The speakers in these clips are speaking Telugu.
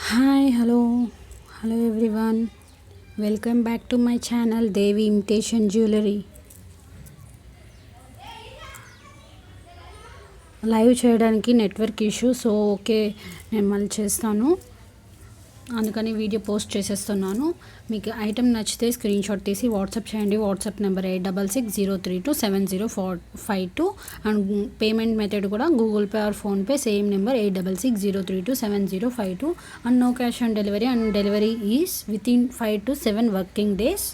Hi, hello everyone. Welcome back to my channel Devi Imitation Jewelry. Live చేయడానికి నెట్వర్క్ ఇష్యూ, సో ఓకే నేను మళ్ళీ చేస్తాను. అందుకని వీడియో పోస్ట్ చేసేస్తున్నాను. మీకు ఐటెం నచ్చితే స్క్రీన్ షాట్ తీసి వాట్సాప్ చేయండి. WhatsApp number 8660327052 and payment method కూడా Google Pay or PhonePe same number 8660327052 and no cash on delivery and delivery is within 5 to 7 working days.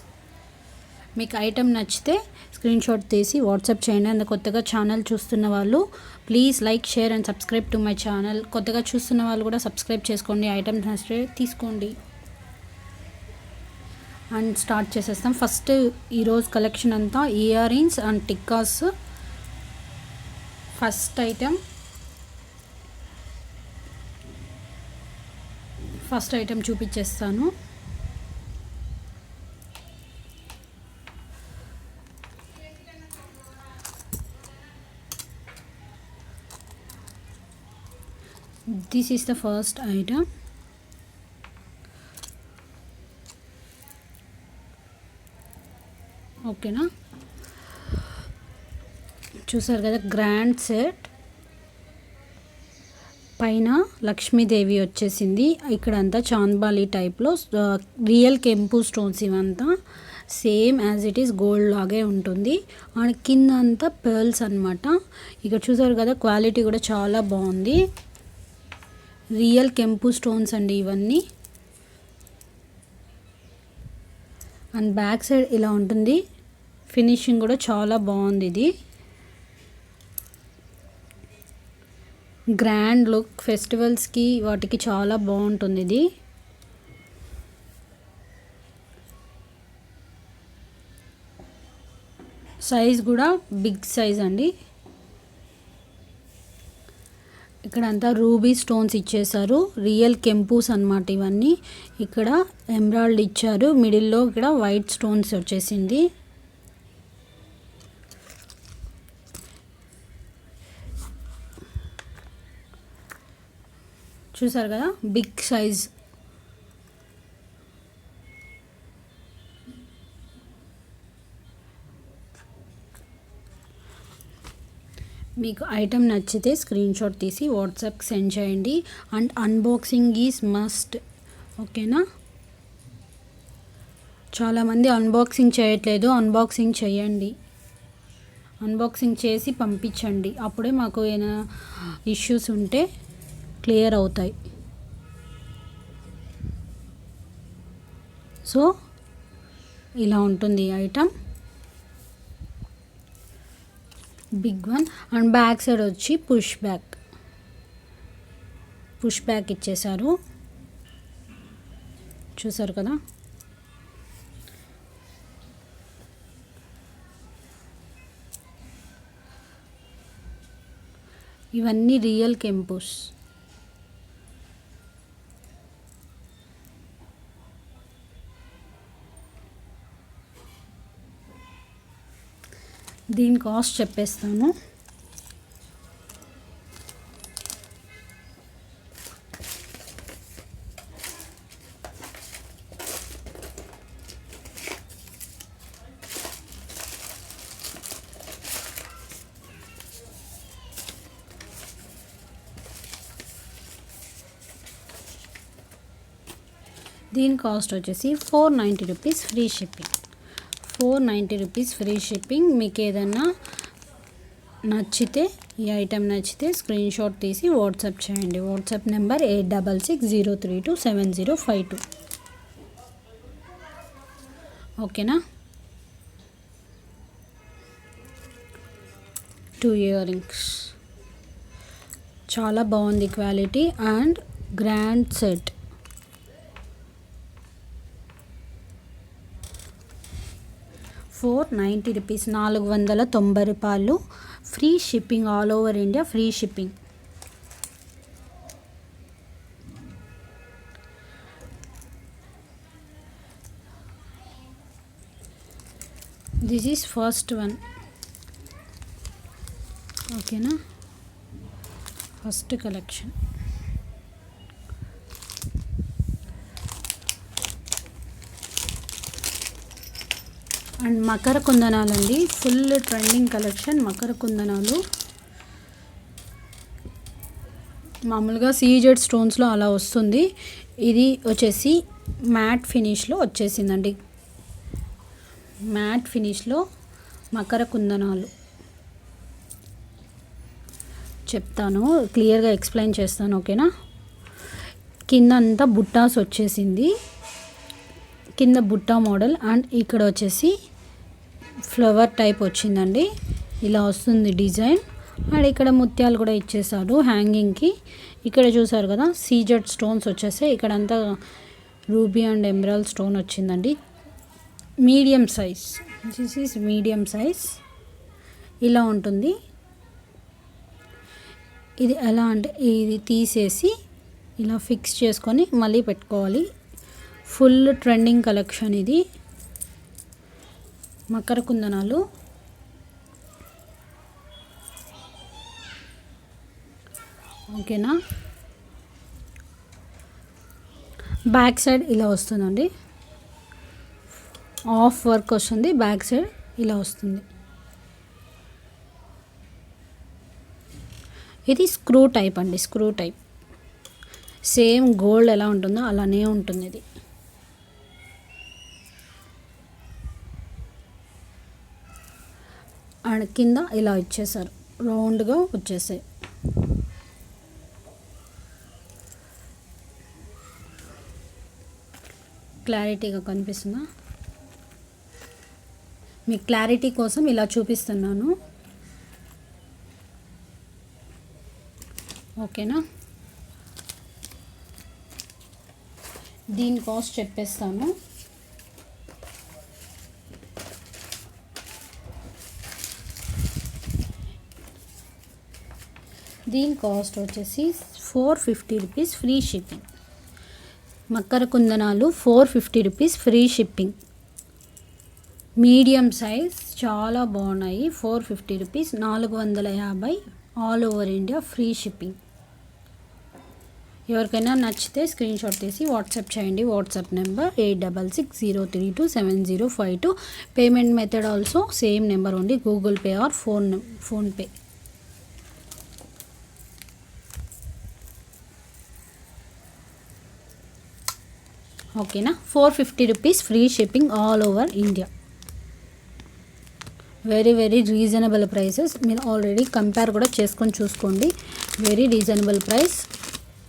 మీకు ఐటెం నచ్చితే స్క్రీన్ షాట్ తీసి వాట్సాప్ చేయండి. అండ్ కొత్తగా ఛానల్ చూస్తున్న వాళ్ళు please like, share and subscribe to my channel. కొత్తగా చూస్తున్న వాళ్ళు కూడా సబ్స్క్రైబ్ చేసుకోండి. ఐటెం నచ్చితే తీసుకోండి. అండ్ స్టార్ట్ చేసేస్తాం. ఫస్ట్ ఈరోజు కలెక్షన్ అంతా ear rings and tikkas. First item చూపించేస్తాను. This is the first item. ఓకేనా, చూసారు కదా గ్రాండ్ సెట్. పైన లక్ష్మీదేవి వచ్చేసింది. ఇక్కడంతా చాంద్బాలి టైప్లో రియల్ కెంపు స్టోన్స్. ఇవంతా same as it is gold లాగే ఉంటుంది. అండ్ కింద అంతా పర్ల్స్ అనమాట. ఇక్కడ చూసారు కదా క్వాలిటీ కూడా చాలా బాగుంది. రియల్ కెంపు స్టోన్స్ అండి ఇవన్నీ. అండ్ బ్యాక్ సైడ్ ఇలా ఉంటుంది. ఫినిషింగ్ కూడా చాలా బాగుంది. ఇది గ్రాండ్ లుక్, ఫెస్టివల్స్కి వాటికి చాలా బాగుంటుంది. ఇది సైజ్ కూడా బిగ్ సైజ్ అండి. ఇక్కడ అంతా రూబీ స్టోన్స్ ఇచ్చేసారు. రియల్ కెంపూస్ అన్నమాట ఇవన్నీ. ఇక్కడ ఎమరాల్డ్ ఇచ్చారు. మిడిల్లో ఇక్కడ వైట్ స్టోన్స్ వచ్చేసింది. చూసారు కదా బిగ్ సైజ్. మీకు ఐటెం నచ్చితే స్క్రీన్ షాట్ తీసి వాట్సాప్కి సెండ్ చేయండి. And unboxing is must. ఓకేనా, చాలామంది అన్బాక్సింగ్ చేయట్లేదు. అన్బాక్సింగ్ చేయండి. అన్బాక్సింగ్ చేసి పంపించండి. అప్పుడే మాకు ఏమైనా ఇష్యూస్ ఉంటే క్లియర్ అవుతాయి. సో ఇలా ఉంటుంది item. Big one. And back side వచ్చి పుష్ బ్యాక్ ఇచ్చేసారు. చూసారు కదా. ఇవన్నీ రియల్ కెంపుస్. దీని కాస్ట్ చెప్పేస్తాను. దీని కాస్ట్ వచ్చేసి 490 rupees free shipping. 490 rupees free shipping. మీకు ఏదన్నా నచ్చితే, ఈ ఐటెం నచ్చితే స్క్రీన్ షాట్ తీసి వాట్సాప్ చేయండి. WhatsApp number 8660327052. ఓకేనా. 2 ఇయర్ రింగ్స్ చాలా బాగుంది క్వాలిటీ. And grand set. ₹490, 490 రూపాయలు. Free shipping, all over India free shipping. This is first one. ఓకేనా, ఫస్ట్ కలెక్షన్. అండ్ మకర కుందనాలు అండి, ఫుల్ ట్రెండింగ్ కలెక్షన్ మకర కుందనాలు. మామూలుగా సీజెడ్ స్టోన్స్లో అలా వస్తుంది, ఇది వచ్చేసి మ్యాట్ ఫినిష్లో వచ్చేసిందండి. మ్యాట్ ఫినిష్లో మకర కుందనాలు చెప్తాను, క్లియర్గా ఎక్స్ప్లెయిన్ చేస్తాను, ఓకేనా. కింద అంతా బుట్టాస్ వచ్చేసింది, కింద బుట్టా మోడల్. అండ్ ఇక్కడ వచ్చేసి ఫ్లవర్ టైప్ వచ్చిందండి, ఇలా వస్తుంది డిజైన్. అండ్ ఇక్కడ ముత్యాలు కూడా ఇచ్చేసారు హ్యాంగింగ్కి. ఇక్కడ చూసారు కదా సీజెడ్ స్టోన్స్ వచ్చేసాయి, ఇక్కడ అంతా రూబీ అండ్ ఎమరాల్డ్ స్టోన్ వచ్చిందండి. Medium size, this is medium size, ఇలా ఉంటుంది. ఇది ఎలా అంటే ఇది తీసేసి ఇలా ఫిక్స్ చేసుకొని మళ్ళీ పెట్టుకోవాలి. ఫుల్ ట్రెండింగ్ కలెక్షన్ ఇది మకర కుందనాలు. ఓకేనా. బ్యాక్ సైడ్ ఇలా వస్తుందండి, ఆఫ్ వర్క్ వస్తుంది, బ్యాక్ సైడ్ ఇలా వస్తుంది. ఇది స్క్రూ టైప్ అండి, స్క్రూ టైప్. సేమ్ గోల్డ్ ఎలా ఉంటుందో అలానే ఉంటుంది ఇది. అండ్ కింద ఇలా ఇచ్చేసారు, రౌండ్గా వచ్చేసాయి. క్లారిటీగా కనిపిస్తుందా? మీ క్లారిటీ కోసం ఇలా చూపిస్తున్నాను, ఓకేనా. దీని కాస్ట్ చెప్పేస్తాను. దీని కాస్ట్ వచ్చేసి 450 rupees free shipping. Makar కుందనాలు 450 rupees free shipping. Medium size చాలా బాగున్నాయి. 450 rupees, 450 all over India free shipping. ఎవరికైనా నచ్చితే స్క్రీన్ షాట్ తీసి వాట్సాప్ చేయండి. WhatsApp number 8660327052. Payment method also same number ఉంది, గూగుల్ పే ఆర్ ఫోన్పే. ఓకేనా. 450 rupees free shipping all over India. Very very reasonable prices. మీరు ఆల్రెడీ కంపేర్ కూడా చేసుకొని చూసుకోండి, వెరీ రీజనబుల్ ప్రైస్,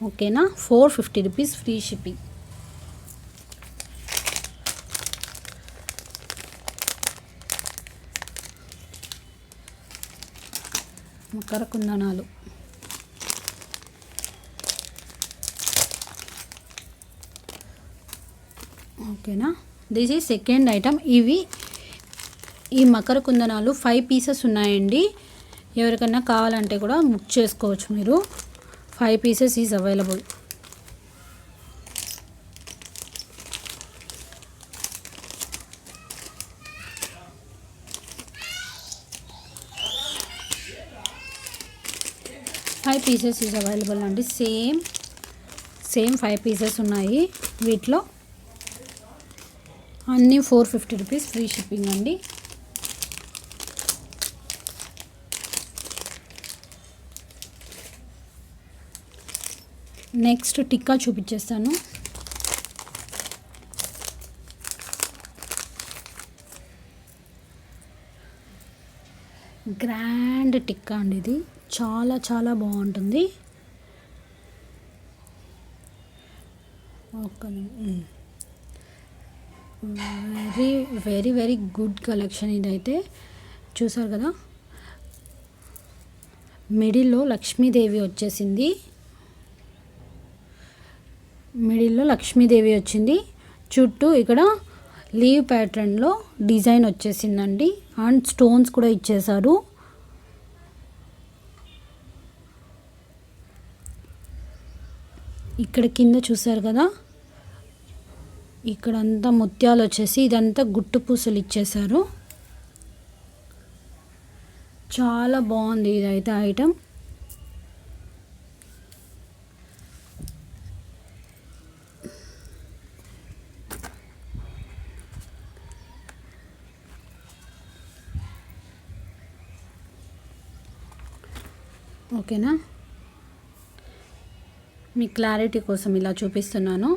ఓకేనా. 450 రూపీస్ ఫ్రీ షిప్పింగ్. మకర కుందనాలు. ఓకేనా. This is second item. ఈ మకర కుందనాలు 5 పీసెస్ ఉన్నాయండి. ఎవరికైనా కావాలంటే కూడా బుక్ చేసుకోవచ్చు మీరు. 5 pieces is available. Five pieces is available అండి. సేమ్ 5 పీసెస్ ఉన్నాయి వీటిలో. అన్నీ 450 రూపీస్ ఫ్రీ షిప్పింగ్ అండి. నెక్స్ట్ టిక్కా చూపించేస్తాను. గ్రాండ్ టిక్కా అండి, ఇది చాలా చాలా బాగుంటుంది. Very very very good collection ఇదైతే. చూసారు కదా, మిడిల్లో లక్ష్మీదేవి వచ్చేసింది, మిడిల్లో లక్ష్మీదేవి వచ్చింది. చుట్టూ ఇక్కడ లీవ్ ప్యాటర్న్లో డిజైన్ వచ్చేసిందండి. అండ్ స్టోన్స్ కూడా ఇచ్చేసారు. ఇక్కడ కింద చూసారు కదా, ఇక్కడంతా ముత్యాలు వచ్చేసి ఇదంతా గుట్టు పూసలు ఇచ్చేసారు. చాలా బాగుంది ఇదైతే ఐటమ్. ఓకేనా, మీ క్లారిటీ కోసం ఇలా చూపిస్తున్నాను.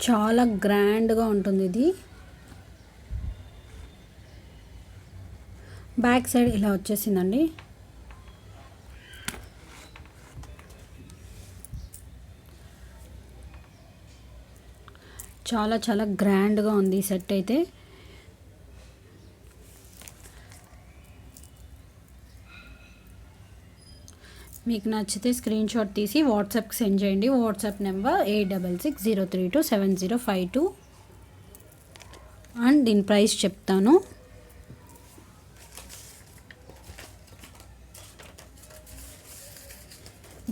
చాలా గ్రాండ్గా ఉంటుంది ఇది. బ్యాక్ సైడ్ ఇలా వచ్చేసిందండి. చాలా చాలా గ్రాండ్గా ఉంది ఈ సెట్ అయితే. మీకు నచ్చితే స్క్రీన్ షాట్ తీసి వాట్సాప్కి సెండ్ చేయండి. వాట్సాప్ నెంబర్ 8660327052 అండ్ దీని ప్రైస్ చెప్తాను.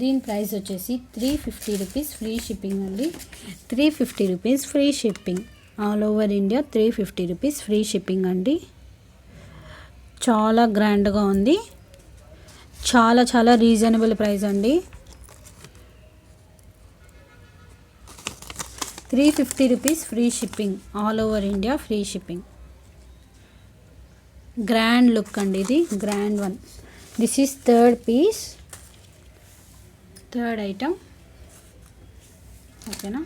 దీని ప్రైస్ వచ్చేసి 350 రూపీస్ ఫ్రీ షిప్పింగ్ అండి. 350 rupees free shipping, all over India 350 rupees free shipping అండి. చాలా గ్రాండ్గా ఉంది, చాలా చాలా రీజనబుల్ ప్రైస్ అండి. 350 rupees free shipping, all over India free shipping. Grand look అండి ఇది, grand one. This is third piece, third item. ఓకేనా,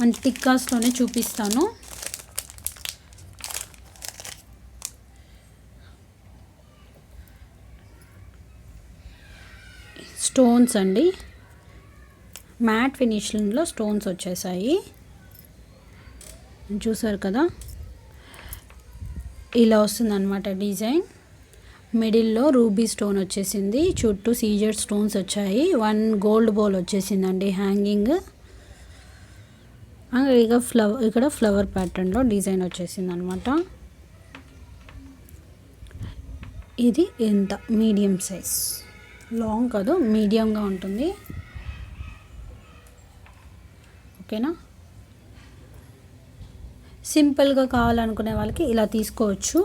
అండ్ టిక్కాస్లోనే చూపిస్తాను. స్టోన్స్ అండి, మ్యాట్ ఫినిషింగ్లో స్టోన్స్ వచ్చేసాయి. చూసారు కదా, ఇలా వస్తుందన్నమాట డిజైన్. మిడిల్లో రూబీ స్టోన్ వచ్చేసింది, చుట్టూ సీజెడ్ స్టోన్స్ వచ్చాయి. 1 గోల్డ్ బౌల్ వచ్చేసిందండి హ్యాంగింగ్. ఇక్కడ ఫ్లవర్ ప్యాటర్న్లో డిజైన్ వచ్చేసింది అనమాట. ఇది ఎంత మీడియం సైజ్, లాంగ్ కాదు మీడియంగా ఉంటుంది. ఓకేనా, సింపుల్గా కావాలనుకునే వాళ్ళకి ఇలా తీసుకోవచ్చు.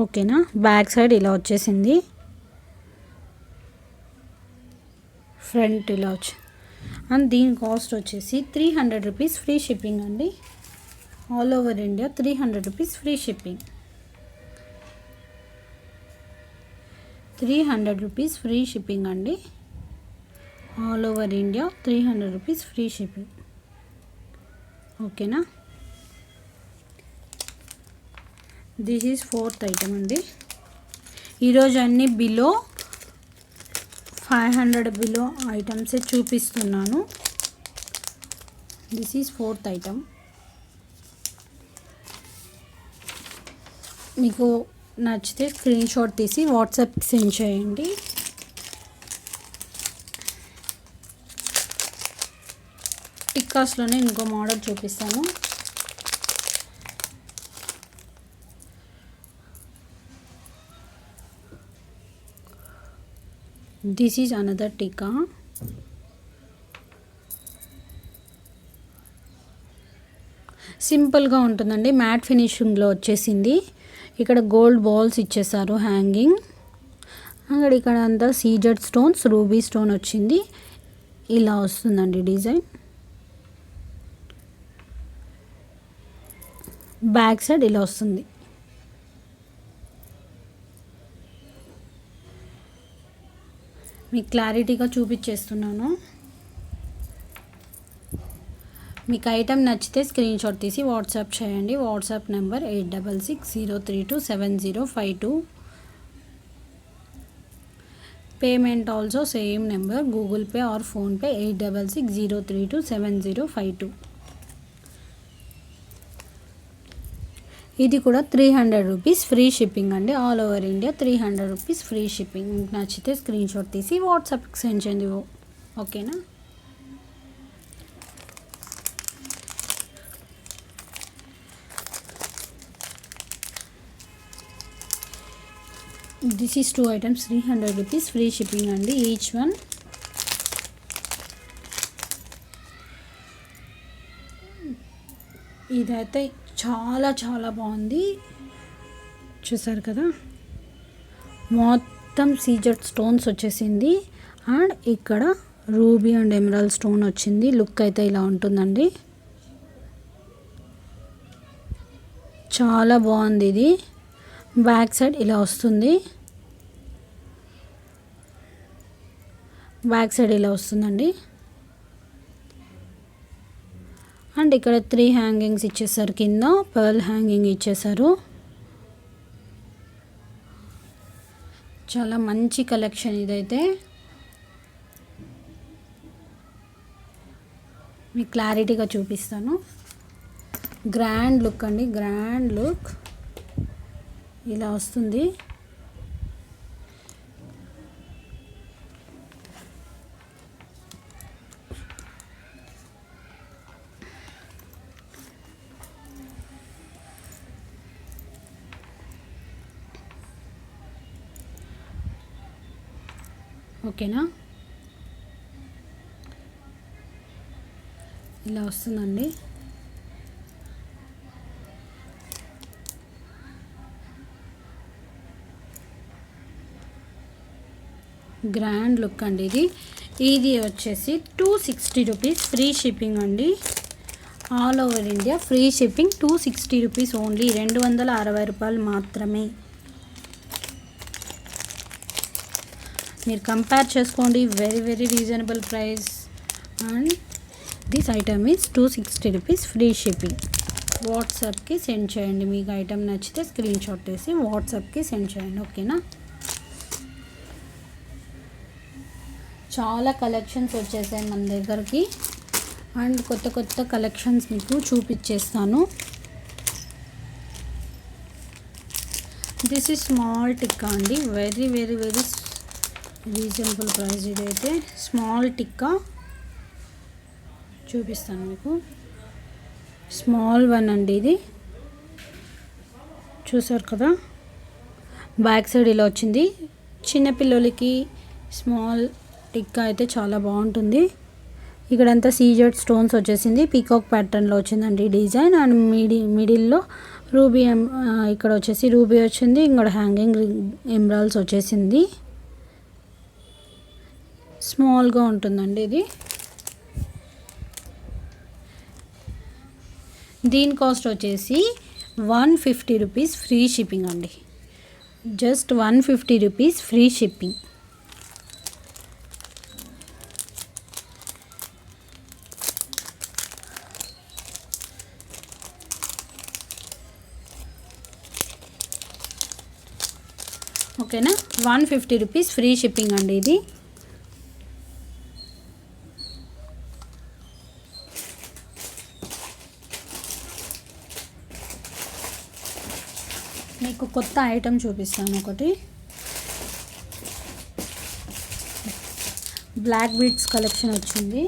ఓకేనా, బ్యాక్ సైడ్ ఇలా వచ్చేసింది, ఫ్రంట్ ఇలా వచ్చి. అండ్ దీని కాస్ట్ వచ్చేసి 300 రూపీస్ ఫ్రీ షిప్పింగ్ అండి. All over India 300 rupees free shipping. 300 rupees free shipping అండి. All over India 300 rupees free shipping. ఓకేనా, దిస్ ఈజ్ ఫోర్త్ ఐటమ్ అండి. ఈరోజు అన్ని బిలో 500 బిలో ఐటమ్సే చూపిస్తున్నాను. This is fourth item. మీకు నచ్చితే స్క్రీన్ షాట్ తీసి వాట్సాప్కి సెండ్ చేయండి. టిక్కాస్లోనే ఇంకో మోడల్ చూపిస్తాను. This is another tikka. సింపుల్గా ఉంటుందండి, మ్యాట్ ఫినిషింగ్లో వచ్చేసింది. ఇక్కడ గోల్డ్ బాల్స్ ఇచ్చేసారు హ్యాంగింగ్. ఇక్కడ అంతా సీజెడ్ స్టోన్స్, రూబీ స్టోన్ వచ్చింది. ఇలా వస్తుందండి డిజైన్. బ్యాక్ సైడ్ ఇలా వస్తుంది. మీకు క్లారిటీగా చూపించేస్తున్నాను. మీకు ఐటెం నచ్చితే స్క్రీన్ షాట్ తీసి వాట్సాప్ చేయండి. WhatsApp number 8660327052. Payment also same number, Google Pay or PhonePe 8660327052. ఇది కూడా 300 రూపీస్ ఫ్రీ షిప్పింగ్ అండి. All over India 300 rupees free shipping. మీకు నచ్చితే స్క్రీన్ షాట్ తీసి వాట్సాప్కి సెండ్ చేయండి. ఓకేనా, this is 2 items 300 rupees free shipping అండి ఈచ్ వన్. ఇదైతే చాలా చాలా బాగుంది. చూసారు కదా, మొత్తం సీజెడ్ స్టోన్స్ వచ్చేసింది. అండ్ ఇక్కడ రూబీ అండ్ ఎమరాల్డ్ స్టోన్ వచ్చింది. లుక్ అయితే ఇలా ఉంటుందండి. చాలా బాగుంది. ఇది బ్యాక్ సైడ్ ఇలా వస్తుంది. బ్యాక్ సైడ్ ఇలా వస్తుందండి. అండ్ ఇక్కడ 3 హ్యాంగింగ్స్ ఇచ్చేసారు. కింద పర్ల్ హ్యాంగింగ్ ఇచ్చేసారు. చాలా మంచి కలెక్షన్ ఇదైతే. మీకు క్లారిటీగా చూపిస్తాను. గ్రాండ్ లుక్ అండి, గ్రాండ్ లుక్ ఇలా వస్తుంది. ఓకేనా, ఇలా వస్తుందండి. గ్రాండ్ లుక్ అండి ఇది. ఇది వచ్చేసి 260 రూపీస్ ఫ్రీ షిప్పింగ్ అండి. All over India free shipping. 260 rupees only, 260 రూపాయలు మాత్రమే. మీరు కంపేర్ చేసుకోండి. Very very reasonable price. And this item is 260 rupees free shipping. వాట్సాప్కి సెండ్ చేయండి. మీకు ఐటమ్ నచ్చితే స్క్రీన్ షాట్ తీసి వాట్సాప్కి సెండ్ చేయండి. ఓకేనా, చాలా కలెక్షన్స్ వచ్చేసాయి మన దగ్గరికి. అండ్ కొత్త కొత్త కలెక్షన్స్ మీకు చూపించేస్తాను. దిస్ ఈజ్ స్మాల్ టిక్కా అండి. Very very very reasonable price. ఇదైతే స్మాల్ టిక్కా చూపిస్తాను మీకు. స్మాల్ వన్ అండి ఇది. చూసారు కదా, బ్యాక్ సైడ్ ఇలా వచ్చింది. చిన్నపిల్లలకి స్మాల్ టిక్కా అయితే చాలా బాగుంటుంది. ఇక్కడంతా సీజెడ్ స్టోన్స్ వచ్చేసింది. పీకాక్ ప్యాటర్న్లో వచ్చిందండి డిజైన్. అండ్ మిడిల్లో రూబీ ఇక్కడ వచ్చేసి రూబీ వచ్చింది. ఇక్కడ హ్యాంగింగ్ ఎమరాల్డ్స్ వచ్చేసింది. స్మాల్గా ఉంటుందండి ఇది. దీని కాస్ట్ వచ్చేసి 150 రూపీస్ ఫ్రీ షిప్పింగ్ అండి. Just 150 rupees free shipping. ఓకేనా, 150 రూపీస్ ఫ్రీ షిప్పింగ్ అండి ఇది. మీకు కొత్త ఐటమ్ చూపిస్తాను ఒకటి. బ్లాక్ బీడ్స్ కలెక్షన్ వచ్చింది.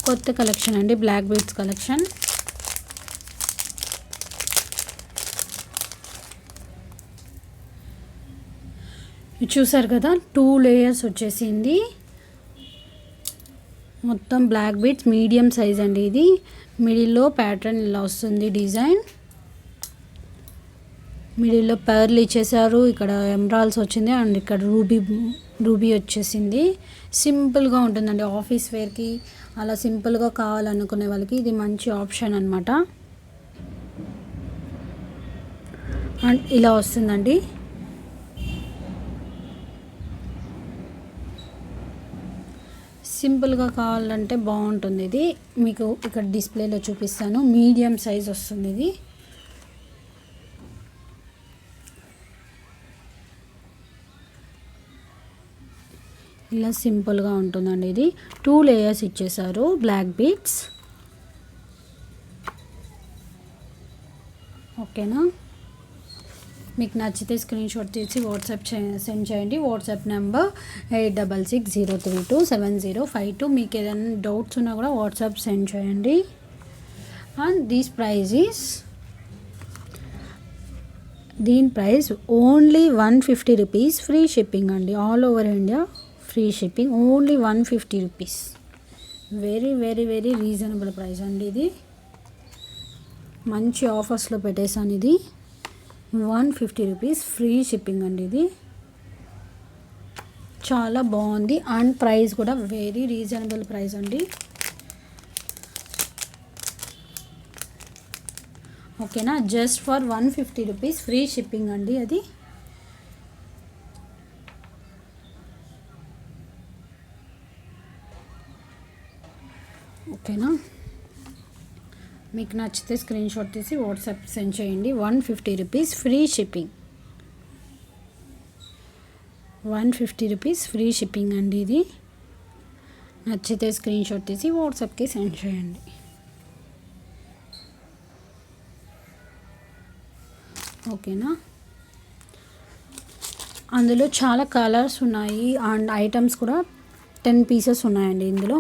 కొత్త కలెక్షన్ అండి, బ్లాక్ బీడ్స్ కలెక్షన్. చూసారు కదా, 2 లేయర్స్ వచ్చేసింది. మొత్తం బ్లాక్ బీడ్స్ మీడియం సైజ్ అండి ఇది. మిడిల్లో ప్యాటర్న్ ఇలా వస్తుంది డిజైన్. మిడిల్లో పర్ల్ ఇచ్చేసారు. ఇక్కడ ఎమరాల్డ్స్ వచ్చింది. అండ్ ఇక్కడ రూబీ వచ్చేసింది. సింపుల్గా ఉంటుందండి. ఆఫీస్ వేర్కి అలా సింపుల్గా కావాలనుకునే వాళ్ళకి ఇది మంచి ఆప్షన్ అనమాట. అండ్ ఇలా వస్తుందండి. సింపుల్గా కావాలంటే బాగుంటుంది ఇది. మీకు ఇక్కడ డిస్ప్లేలో చూపిస్తాను. మీడియం సైజ్ వస్తుంది ఇది. ఇలా సింపుల్గా ఉంటుందండి ఇది. 2 లేయర్స్ ఇచ్చేసారు బ్లాక్ బీడ్స్. ఓకేనా, మీకు నచ్చితే స్క్రీన్ షాట్ తీసి వాట్సాప్ సెండ్ చేయండి. WhatsApp number 8660327052. మీకు ఏదైనా డౌట్స్ ఉన్నా కూడా వాట్సాప్ సెండ్ చేయండి. అండ్ దిస్ ప్రైజ్ ఈస్ దీని price only 150 rupees, free shipping అండి. All over India free shipping, only 150 rupees. Very very very reasonable price అండి. ఇది మంచి ఆఫర్స్లో పెట్టేశాను. ఇది 150 రూపీస్ ఫ్రీ షిప్పింగ్ అండి. ఇది చాలా బాగుంది అండ్ ప్రైస్ కూడా వెరీ రీజనబుల్ ప్రైస్ అండి. ఓకేనా, just for 150 rupees free shipping అండి. అది ఓకేనా, మీకు నచ్చితే స్క్రీన్ షాట్ తీసి వాట్సాప్ సెండ్ చేయండి. 150 rupees free shipping, 150 rupees free shipping అండి. ఇది నచ్చితే స్క్రీన్ షాట్ తీసి వాట్సాప్కి సెండ్ చేయండి. ఓకేనా, అందులో చాలా కలర్స్ ఉన్నాయి అండ్ ఐటమ్స్ కూడా 10 పీసెస్ ఉన్నాయండి ఇందులో.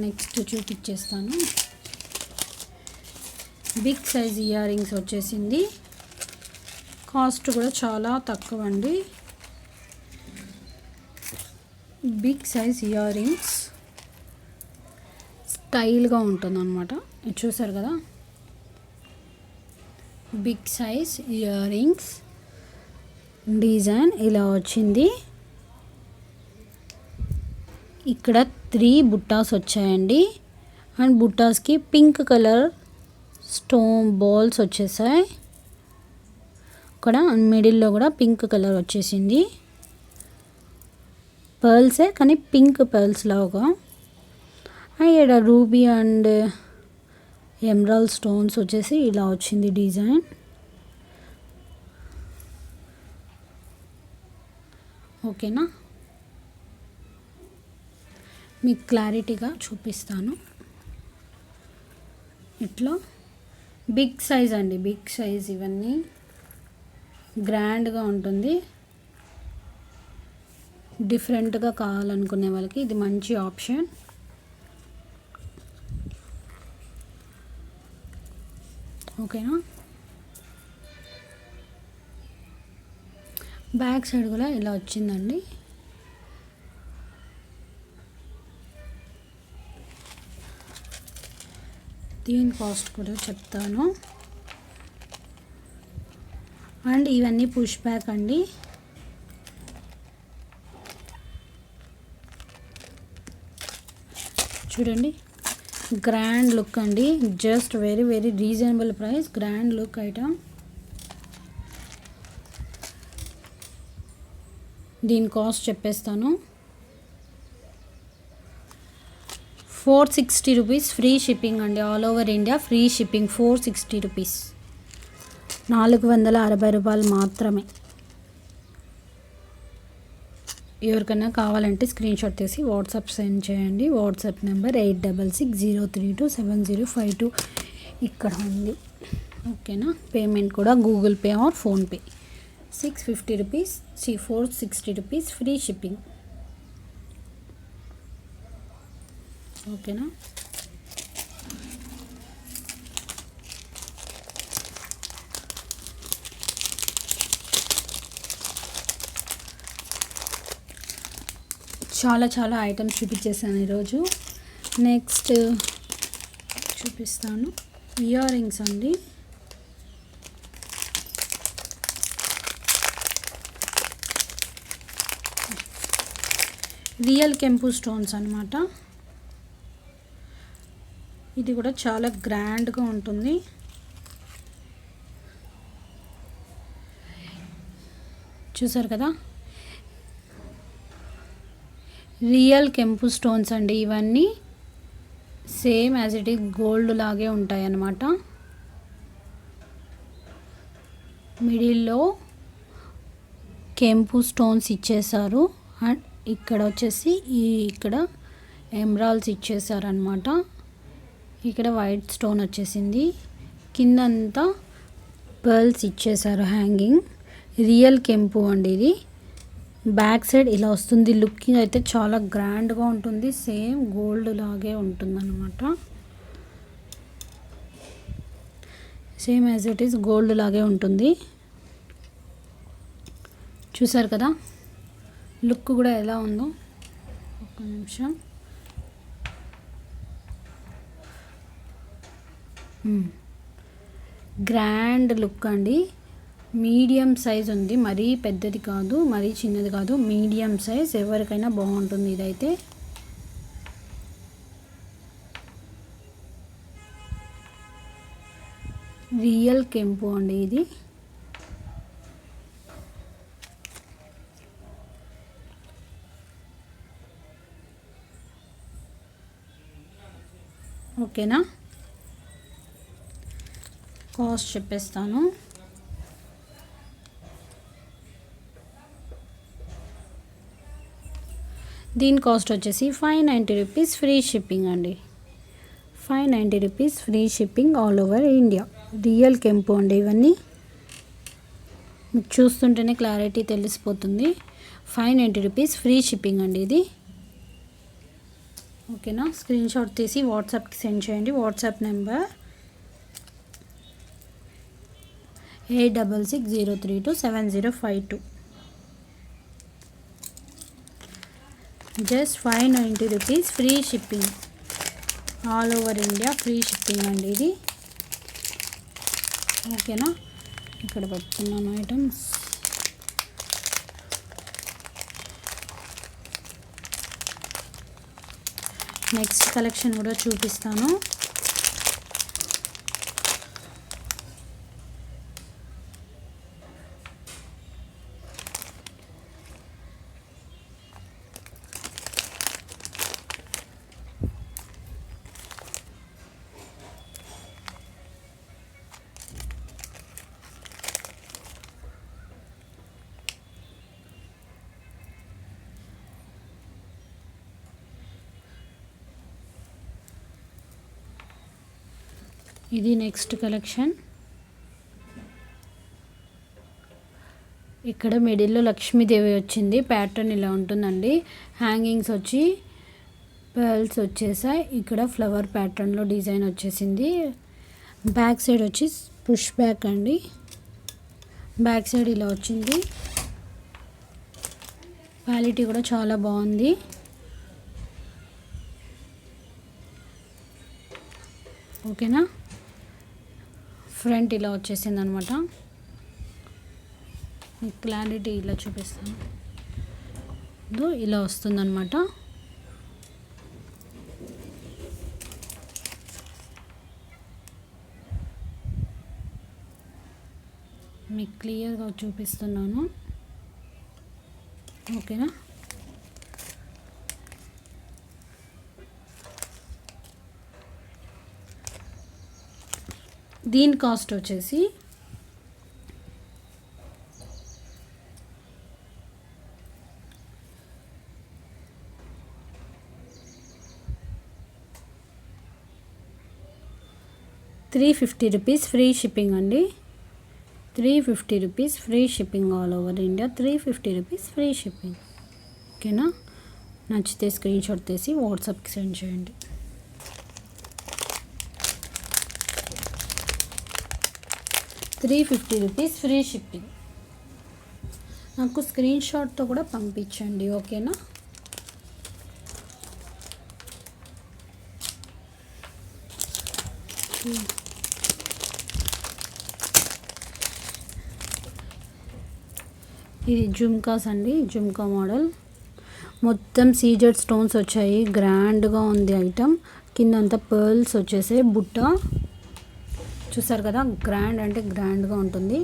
నెక్స్ట్ చూపించేస్తాను. బిగ్ సైజ్ ఇయర్ రింగ్స్ వచ్చేసింది. కాస్ట్ కూడా చాలా తక్కువ అండి. బిగ్ సైజ్ ఇయర్ రింగ్స్ స్టైల్గా ఉంటుంది అన్నమాట. చూసారు కదా, big size earrings design ఇలా వచ్చింది. ఇక్కడ 3 బుట్టాస్ వచ్చాయండి అండ్ బుట్టాస్కి పింక్ కలర్ స్టోన్ బాల్స్ వచ్చేసాయి. ఇక్కడ మిడిల్లో కూడా పింక్ కలర్ వచ్చేసింది. పర్ల్సే కానీ పింక్ పర్ల్స్ లాగా. ఇక్కడ రూబీ అండ్ ఎమరాల్డ్ స్టోన్స్ వచ్చేసి ఇలా వచ్చింది డిజైన్. ఓకేనా, మీకు క్లారిటీగా చూపిస్తాను. ఇట్లా బిగ్ సైజ్ అండి, బిగ్ సైజ్. ఇవన్నీ గ్రాండ్గా ఉంటుంది. డిఫరెంట్గా కావాలనుకునే వాళ్ళకి ఇది మంచి ఆప్షన్. ఓకేనా, బ్యాక్ సైడ్ కూడా ఇలా వచ్చిందండి. దీని కాస్ట్ కూడా చెప్తాను. అండ్ ఇవన్నీ పుష్ బ్యాక్ అండి. చూడండి, గ్రాండ్ లుక్ అండి. Just very very reasonable price, grand look item. దీని కాస్ట్ చెప్పేస్తాను. 460 రూపీస్ ఫ్రీ షిప్పింగ్ అండి. All over India free shipping. 460 rupees, 460 రూపాయలు మాత్రమే. ఎవరికైనా కావాలంటే స్క్రీన్ షాట్ తీసి వాట్సాప్ సెండ్ చేయండి. వాట్సాప్ నెంబర్ 8660327052 ఇక్కడ ఉంది. ఓకేనా, పేమెంట్ కూడా Google Pay or PhonePe. 650 rupees, 460 rupees free shipping. ఓకేనా, చాలా చాలా ఐటమ్స్ చూపించేసాను ఈరోజు. నెక్స్ట్ చూపిస్తాను ఇయర్ రింగ్స్ అండి. రియల్ కెంపు స్టోన్స్ అన్నమాట. ఇది కూడా చాలా గ్రాండ్గా ఉంటుంది. చూసారు కదా, రియల్ కెంపు స్టోన్స్ అండి. ఇవన్నీ same as it is gold లాగే ఉంటాయి అన్నమాట. మిడిల్లో కెంపు స్టోన్స్ ఇచ్చేసారు అండ్ ఇక్కడ వచ్చేసి ఇక్కడ ఎమరాల్డ్స్ ఇచ్చేసారు అన్నమాట. ఇక్కడ వైట్ స్టోన్ వచ్చేసింది. కిందంతా పర్ల్స్ ఇచ్చేసారు హ్యాంగింగ్. రియల్ కెంపు అండి ఇది. బ్యాక్ సైడ్ ఇలా వస్తుంది. లుకింగ్ అయితే చాలా గ్రాండ్గా ఉంటుంది. సేమ్ గోల్డ్ లాగే ఉంటుంది అనమాట. Same as it is gold లాగే ఉంటుంది. చూసారు కదా లుక్ కూడా ఎలా ఉందో. ఒక నిమిషం. గ్రాండ్ లుక్ అండి. మీడియం సైజ్ ఉంది, మరీ పెద్దది కాదు, మరీ చిన్నది కాదు, మీడియం సైజ్. ఎవరికైనా బాగుంటుంది ఇదైతే. రియల్ కెంపు అండి ఇది. ఓకేనా, కాస్ట్ చెప్పేస్తాను. దీని కాస్ట్ వచ్చేసి 590 రూపీస్ ఫ్రీ షిప్పింగ్ అండి. 590 rupees free shipping all over India. Real కెంపు అండి ఇవన్నీ. మీకు చూస్తుంటేనే క్లారిటీ తెలిసిపోతుంది. 590 రూపీస్ ఫ్రీ షిప్పింగ్ అండి ఇది. ఓకేనా, స్క్రీన్ షాట్ తీసి వాట్సాప్కి సెండ్ చేయండి. WhatsApp number 8660327052. Just 590 rupees free shipping all over India. Free shipping అండి ఇది. ఓకేనా, ఇక్కడ పెట్టుకున్నాను ఐటమ్స్. నెక్స్ట్ కలెక్షన్ కూడా చూపిస్తాను. ఇది నెక్స్ట్ కలెక్షన్. ఇక్కడ మిడిల్లో లక్ష్మీదేవి వచ్చింది. ప్యాటర్న్ ఇలా ఉంటుందండి. హ్యాంగింగ్స్ వచ్చి పర్ల్స్ వచ్చేసాయి. ఇక్కడ ఫ్లవర్ ప్యాటర్న్లో డిజైన్ వచ్చేసింది. బ్యాక్ సైడ్ వచ్చి పుష్ బ్యాక్ అండి. బ్యాక్ సైడ్ ఇలా వచ్చింది. క్వాలిటీ కూడా చాలా బాగుంది. ఓకేనా, ఫ్రంట్ ఇలా వచ్చేసింది అనమాట. క్లారిటీ ఇలా చూపిస్తాను. ఇలా వస్తుందన్నమాట. మీకు క్లియర్గా చూపిస్తున్నాను. ఓకేనా, దీని కాస్ట్ వచ్చేసి ₹350 ఫ్రీ షిప్పింగ్ అండి. 350 rupees free shipping all over India. 350 rupees free shipping. ఓకేనా, నచ్చితే స్క్రీన్ షాట్ తీసి వాట్సాప్కి సెండ్ చేయండి. ₹350 ఫ్రీ షిప్పింగ్. నాకు స్క్రీన్ షాట్తో కూడా పంపించండి. ఓకేనా, ఇది జుమ్కాస్ అండి. జుమ్కా మోడల్ మొత్తం సీజెడ్ స్టోన్స్ వచ్చాయి. గ్రాండ్గా ఉంది ఐటమ్. కిందంతా పర్ల్స్ వచ్చేసాయి. బుట్ట చూసారు కదా, గ్రాండ్ అంటే గ్రాండ్గా ఉంటుంది.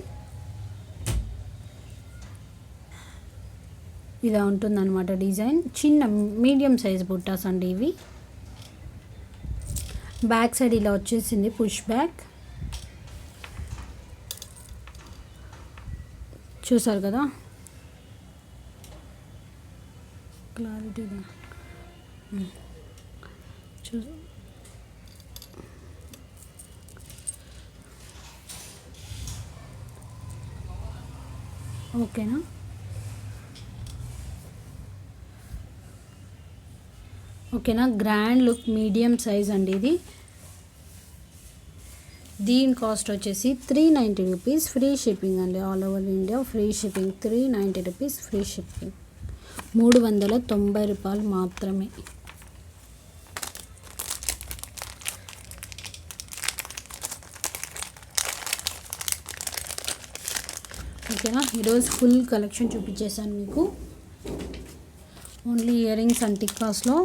ఇలా ఉంటుంది అనమాట డిజైన్. చిన్న మీడియం సైజ్ బుట్టాస్ అండి ఇవి. బ్యాక్ సైడ్ ఇలా వచ్చేసింది పుష్ బ్యాక్. చూసారు కదా క్లారిటీగా ఓకేనా. ఓకేనా. గ్రాండ్ లుక్ మీడియం సైజ్ అండి ఇది. దీని కాస్ట్ వచ్చేసి 390 రూపీస్, ఫ్రీ షిప్పింగ్ అండి. All over India free shipping. 390 rupees free shipping. 390 రూపాయలు మాత్రమే. ఓకేనా. ఈరోజు ఫుల్ కలెక్షన్ చూపించేసాను మీకు. ఓన్లీ ఇయర్ రింగ్స్ అండ్ టిక్కాస్లో.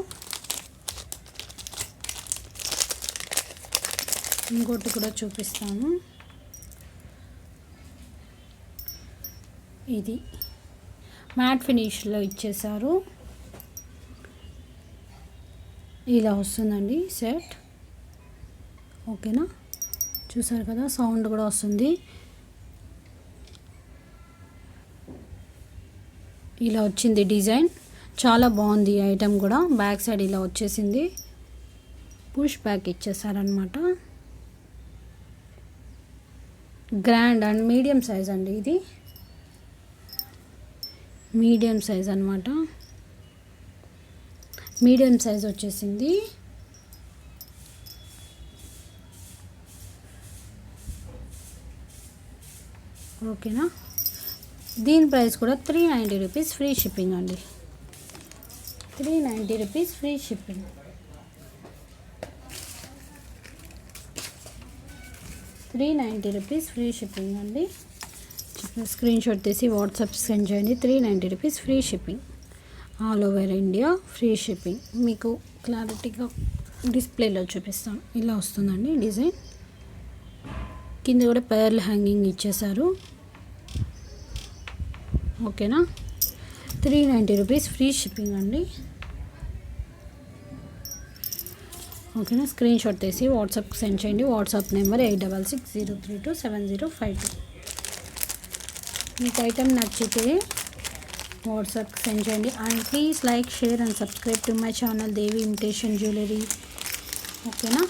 ఇంకోటి కూడా చూపిస్తాను. ఇది మ్యాట్ ఫినిష్లో ఇచ్చేసారు. ఇలా వస్తుందండి సెట్. ఓకేనా, చూసారు కదా, సౌండ్ కూడా వస్తుంది. ఇలా వచ్చింది డిజైన్. చాలా బాగుంది ఈ ఐటెం కూడా. బ్యాక్ సైడ్ ఇలా వచ్చేసింది. పుష్ బ్యాక్ ఇచ్చేసారనమాట. గ్రాండ్ అండ్ మీడియం సైజ్ అండి ఇది. మీడియం సైజ్ అనమాట. మీడియం సైజ్ వచ్చేసింది. ఓకేనా. దీని ప్రైస్ కూడా 390 రూపీస్ ఫ్రీ షిప్పింగ్ అండి. 390 rupees free shipping. Rupees free shipping అండి. స్క్రీన్ షాట్ తీసి వాట్సాప్ సెండ్ చేయండి. 390 rupees free shipping. All over India free shipping. మీకు క్లారిటీగా డిస్ప్లేలో చూపిస్తాను. ఇలా వస్తుందండి డిజైన్. కింద కూడా పర్ల్ హ్యాంగింగ్ ఇచ్చేసారు. ఓకేనా. 390 రూపీస్ ఫ్రీ షిప్పింగ్ అండి. ఓకేనా. స్క్రీన్ షాట్ తీసి వాట్సాప్కి సెండ్ చేయండి. WhatsApp number 8660327052. మీకు ఐటెం నచ్చితే వాట్సాప్కి సెండ్ చేయండి. And please like, share and subscribe to my channel Devi imitation jewellery. ఓకేనా.